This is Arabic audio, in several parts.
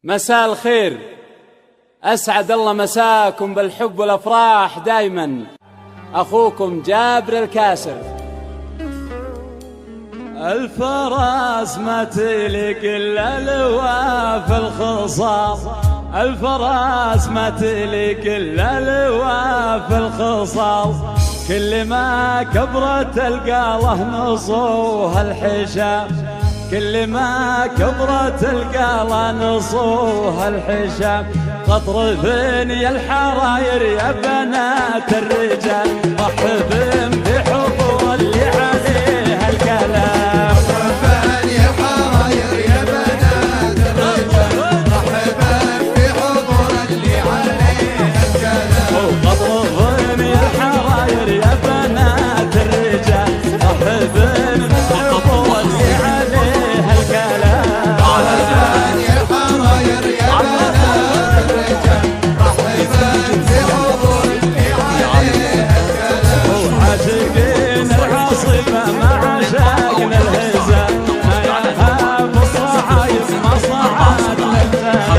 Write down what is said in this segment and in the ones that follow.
مساء الخير، أسعد الله مساكم بالحب والأفراح دايما. أخوكم جابر الكاسر. الفراس ما تليق إلا الواف الخصام، الفراس ما تليق إلا الواف الخصام. كل ما كبرت القاله نصوها الحشام، كل ما كبرت القاله نصوها الحشام. تطرفن يا الحراير يا بنات الرجال، رحبن بحضور اللي عليها الكلام. تطرفن يا الحراير يا بنات الرجال، رحبن بحضور اللي عليها الكلام. تطرفن يا الحراير يا بنات الرجال، رحبن بحضور اللي عليها الكلام. تطرفن يا الحراير يا بنات الرجال، رحبن بحضور اللي عليها الكلام. عاشقين العاصفة مع شاقنا الهزال، ما يلهب الصعايب ما صعد للسلام.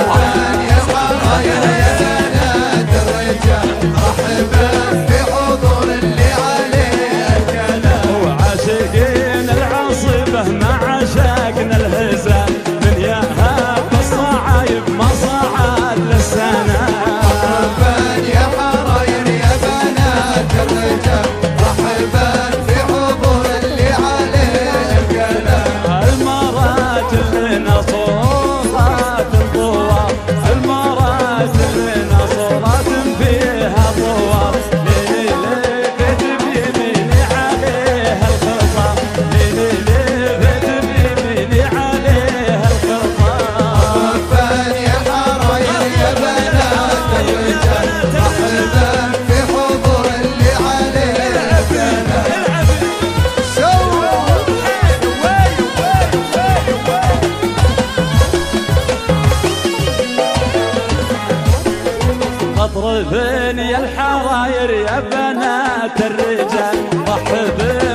تطرفن يا الحراير يا بنات الرجال، رحبن بحضور اللي عليها الكلام. عاشقين العاصفة مع شاقنا الهزال، من يهب الصعايب ما صعد للسلام. تطرفن يا الحراير يا بنات الرجال، رحبن بحضور اللي عليها الكلام. المراجل لنا صورات الضوار، المراجل لنا صورات فيها ضوار. ليلفت بيميني عليها الخطام، ليلفت بيميني عليها الخطام. تطرفن يا الحراير يا بنات الرجال، رحبن بحضور اللي عليها الكلام. تطرفن يا الحراير يا بنات الرجال، رحبن